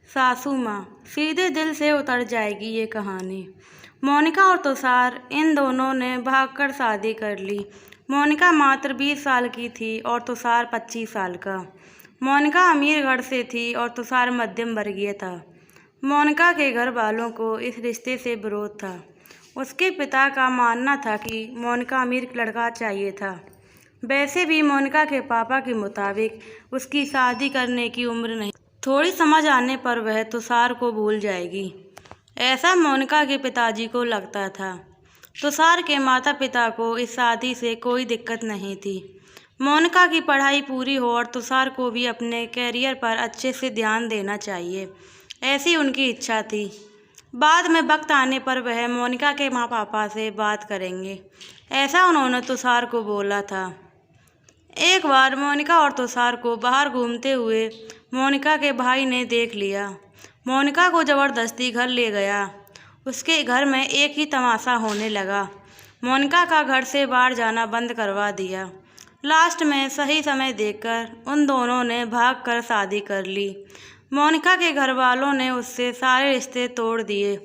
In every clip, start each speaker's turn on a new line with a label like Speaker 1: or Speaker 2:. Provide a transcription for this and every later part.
Speaker 1: सासू माँ सीधे दिल से उतर जाएगी ये कहानी। मोनिका और तुषार इन दोनों ने भागकर शादी कर ली। मोनिका मात्र 20 साल की थी और तुषार 25 साल का। मोनिका अमीर घर से थी और तुषार मध्यम वर्गीय था। मोनिका के घर वालों को इस रिश्ते से विरोध था। उसके पिता का मानना था कि मोनिका अमीर लड़का चाहिए था। वैसे भी मोनिका के पापा के मुताबिक उसकी शादी करने की उम्र नहीं। थोड़ी समझ आने पर वह तुषार को भूल जाएगी, ऐसा मोनिका के पिताजी को लगता था। तुषार के माता पिता को इस शादी से कोई दिक्कत नहीं थी। मोनिका की पढ़ाई पूरी हो और तुषार को भी अपने कैरियर पर अच्छे से ध्यान देना चाहिए, ऐसी उनकी इच्छा थी। बाद में वक्त आने पर वह मोनिका के माँ पापा से बात करेंगे, ऐसा उन्होंने तुषार को बोला था। एक बार मोनिका और तुषार को बाहर घूमते हुए मोनिका के भाई ने देख लिया। मोनिका को ज़बरदस्ती घर ले गया। उसके घर में एक ही तमाशा होने लगा। मोनिका का घर से बाहर जाना बंद करवा दिया। लास्ट में सही समय देखकर उन दोनों ने भागकर शादी कर ली। मोनिका के घर वालों ने उससे सारे रिश्ते तोड़ दिए।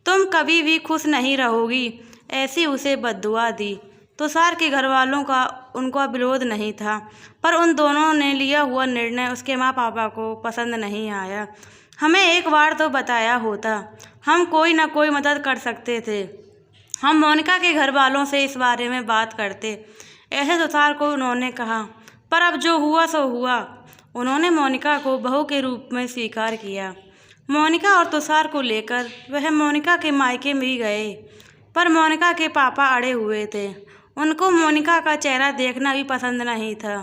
Speaker 1: तुम कभी भी खुश नहीं रहोगी, ऐसी उसे बद्दुआ दी। तुषार के घर वालों का उनका विरोध नहीं था, पर उन दोनों ने लिया हुआ निर्णय उसके माँ पापा को पसंद नहीं आया। हमें एक बार तो बताया होता, हम कोई ना कोई मदद कर सकते थे। हम मोनिका के घर वालों से इस बारे में बात करते, ऐसे तुषार को उन्होंने कहा। पर अब जो हुआ सो हुआ। उन्होंने मोनिका को बहू के रूप में स्वीकार किया। मोनिका और तुषार को लेकर वह मोनिका के मायके में भी गए, पर मोनिका के पापा अड़े हुए थे। उनको मोनिका का चेहरा देखना भी पसंद नहीं था।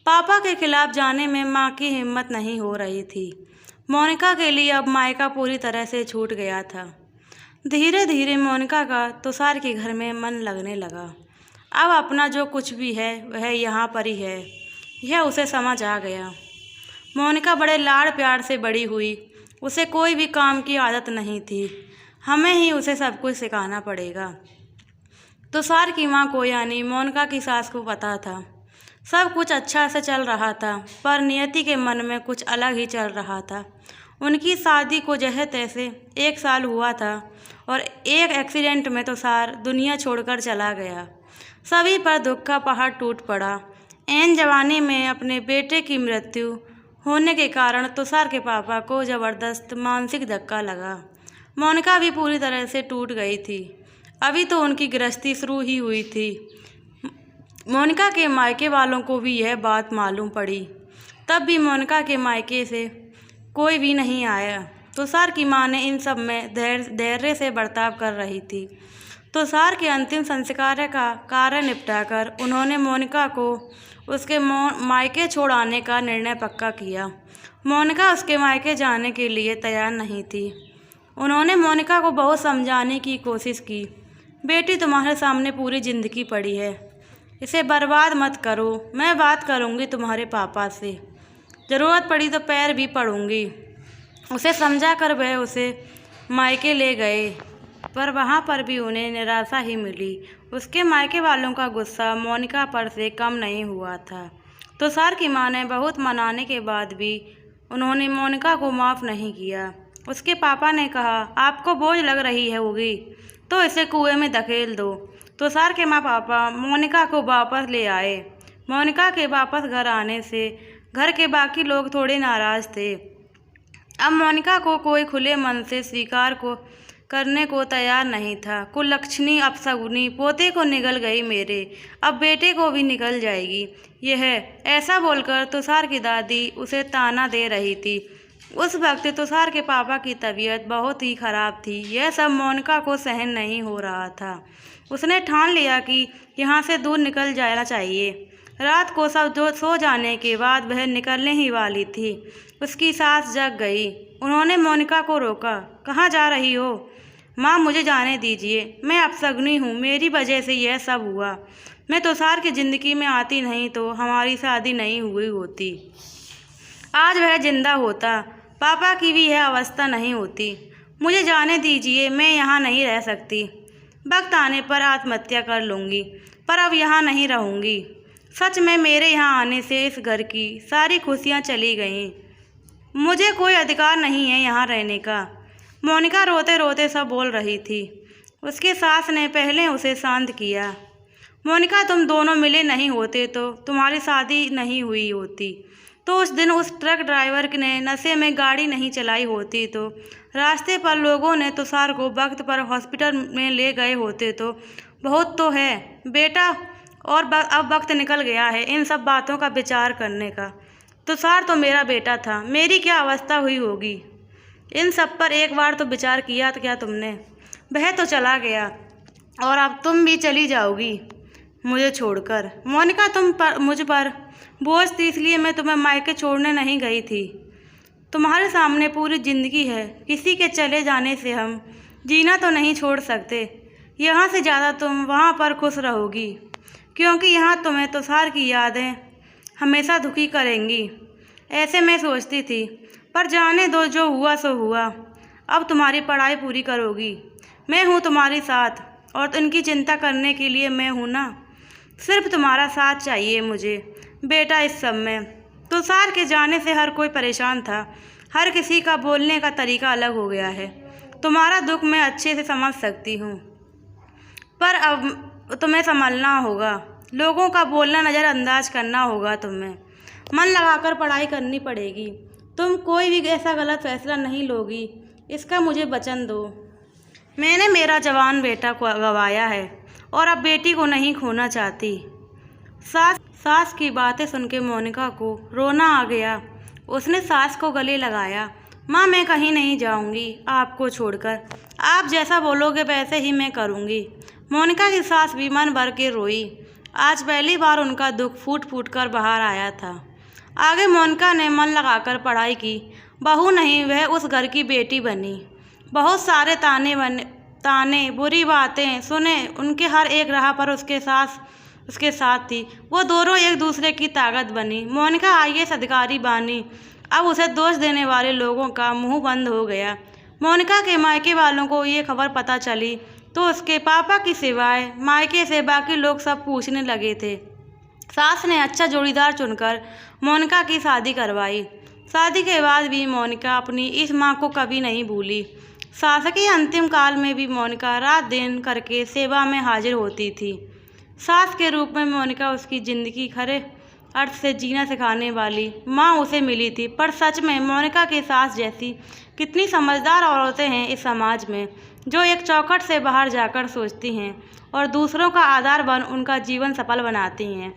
Speaker 1: पापा के खिलाफ जाने में माँ की हिम्मत नहीं हो रही थी। मोनिका के लिए अब मायका पूरी तरह से छूट गया था। धीरे धीरे मोनिका का तुषार के घर में मन लगने लगा। अब अपना जो कुछ भी है वह यहाँ पर ही है, यह उसे समझ आ गया। मोनिका बड़े लाड़ प्यार से बड़ी हुई। उसे कोई भी काम की आदत नहीं थी। हमें ही उसे सब कुछ सिखाना पड़ेगा। तुषार की माँ को यानी मोनिका की सास को पता था सब कुछ अच्छा से चल रहा था, पर नियति के मन में कुछ अलग ही चल रहा था। उनकी शादी को जैसे तैसे 1 साल हुआ था और एक एक्सीडेंट में तुषार दुनिया छोड़कर चला गया। सभी पर दुख का पहाड़ टूट पड़ा। ऐन जवानी में अपने बेटे की मृत्यु होने के कारण तुषार के पापा को ज़बरदस्त मानसिक धक्का लगा। मोनिका भी पूरी तरह से टूट गई थी। अभी तो उनकी गृहस्थी शुरू ही हुई थी। मोनिका के मायके वालों को भी यह बात मालूम पड़ी, तब भी मोनिका के मायके से कोई भी नहीं आया। तुषार की मां ने इन सब में धैर्य से बर्ताव कर रही थी। तुषार के अंतिम संस्कार का कार्य निपटाकर उन्होंने मोनिका को उसके मायके छोड़ आने का निर्णय पक्का किया। मोनिका उसके मायके जाने के लिए तैयार नहीं थी। उन्होंने मोनिका को बहुत समझाने की कोशिश की। बेटी, तुम्हारे सामने पूरी ज़िंदगी पड़ी है, इसे बर्बाद मत करो। मैं बात करूंगी तुम्हारे पापा से, ज़रूरत पड़ी तो पैर भी पड़ूंगी। उसे समझा कर वह उसे मायके ले गए, पर वहां पर भी उन्हें निराशा ही मिली। उसके मायके वालों का गुस्सा मोनिका पर से कम नहीं हुआ था। तुषार की मां ने बहुत मनाने के बाद भी उन्होंने मोनिका को माफ़ नहीं किया। उसके पापा ने कहा, आपको बोझ लग रही है होगी तो इसे कुएं में धकेल दो। तुषार के माँ पापा मोनिका को वापस ले आए। मोनिका के वापस घर आने से घर के बाकी लोग थोड़े नाराज़ थे। अब मोनिका को कोई खुले मन से स्वीकार करने को तैयार नहीं था। कुलक्षणी अपशगुनी, पोते को निगल गई मेरे, अब बेटे को भी निकल जाएगी। यह ऐसा बोलकर तुषार की दादी उसे ताना दे रही थी। उस वक्त तुषार के पापा की तबीयत बहुत ही ख़राब थी। यह सब मोनिका को सहन नहीं हो रहा था। उसने ठान लिया कि यहाँ से दूर निकल जाना चाहिए। रात को सब सो जाने के बाद वह निकलने ही वाली थी। उसकी सास जग गई। उन्होंने मोनिका को रोका। कहाँ जा रही हो? माँ, मुझे जाने दीजिए, मैं अपशगुनी हूँ, मेरी वजह से यह सब हुआ। मैं तुषार की ज़िंदगी में आती नहीं तो हमारी शादी नहीं हुई होती। आज वह जिंदा होता, पापा की भी यह अवस्था नहीं होती। मुझे जाने दीजिए, मैं यहाँ नहीं रह सकती। वक्त आने पर आत्महत्या कर लूँगी, पर अब यहाँ नहीं रहूँगी। सच में मेरे यहाँ आने से इस घर की सारी खुशियाँ चली गईं। मुझे कोई अधिकार नहीं है यहाँ रहने का। मोनिका रोते रोते सब बोल रही थी। उसकी सास ने पहले उसे शांत किया। मोनिका, तुम दोनों मिले नहीं होते तो तुम्हारी शादी नहीं हुई होती, तो उस दिन उस ट्रक ड्राइवर ने नशे में गाड़ी नहीं चलाई होती, तो रास्ते पर लोगों ने तुषार को वक्त पर हॉस्पिटल में ले गए होते, तो बहुत तो है बेटा। और अब वक्त निकल गया है इन सब बातों का विचार करने का। तुषार तो मेरा बेटा था, मेरी क्या अवस्था हुई होगी। इन सब पर एक बार तो विचार किया तो क्या तुमने? वह तो चला गया और अब तुम भी चली जाओगी मुझे छोड़कर। मोनिका, मुझ पर बोझ थी, इसलिए मैं तुम्हें मायके छोड़ने नहीं गई थी। तुम्हारे सामने पूरी ज़िंदगी है, किसी के चले जाने से हम जीना तो नहीं छोड़ सकते। यहाँ से ज़्यादा तुम वहाँ पर खुश रहोगी, क्योंकि यहाँ तुम्हें तुषार की यादें हमेशा दुखी करेंगी। ऐसे मैं सोचती थी, पर जाने दो, जो हुआ सो हुआ। अब तुम्हारी पढ़ाई पूरी करोगी, मैं हूँ तुम्हारे साथ, और इनकी चिंता करने के लिए मैं हूँ ना। सिर्फ तुम्हारा साथ चाहिए मुझे बेटा इस सब में। तुषार के जाने से हर कोई परेशान था, हर किसी का बोलने का तरीका अलग हो गया है। तुम्हारा दुख मैं अच्छे से समझ सकती हूँ, पर अब तुम्हें संभलना होगा, लोगों का बोलना नज़रअंदाज करना होगा, तुम्हें मन लगाकर पढ़ाई करनी पड़ेगी। तुम कोई भी ऐसा गलत फैसला नहीं लोगी, इसका मुझे वचन दो। मैंने मेरा जवान बेटा को गंवाया है और अब बेटी को नहीं खोना चाहती। सास की बातें सुन के मोनिका को रोना आ गया। उसने सास को गले लगाया। माँ, मैं कहीं नहीं जाऊंगी आपको छोड़कर, आप जैसा बोलोगे वैसे ही मैं करूंगी। मोनिका की सास भी मन भर के रोई। आज पहली बार उनका दुख फूट फूट कर बाहर आया था। आगे मोनिका ने मन लगाकर पढ़ाई की। बहू नहीं, वह उस घर की बेटी बनी। बहुत सारे ताने बुरी बातें सुने, उनके हर एक राह पर उसके साथ थी। वो दोनों एक दूसरे की ताकत बनी। मोनिका IAS अधिकारी बनी। अब उसे दोष देने वाले लोगों का मुंह बंद हो गया। मोनिका के मायके वालों को ये खबर पता चली तो उसके पापा की सिवाय मायके से बाकी लोग सब पूछने लगे थे। सास ने अच्छा जोड़ीदार चुनकर मोनिका की शादी करवाई। शादी के बाद भी मोनिका अपनी इस माँ को कभी नहीं भूली। सास के अंतिम काल में भी मोनिका रात दिन करके सेवा में हाजिर होती थी। सास के रूप में मोनिका उसकी ज़िंदगी खरे अर्थ से जीना सिखाने वाली माँ उसे मिली थी। पर सच में मोनिका की सास जैसी कितनी समझदार औरतें हैं इस समाज में, जो एक चौखट से बाहर जाकर सोचती हैं और दूसरों का आधार बन उनका जीवन सफल बनाती हैं।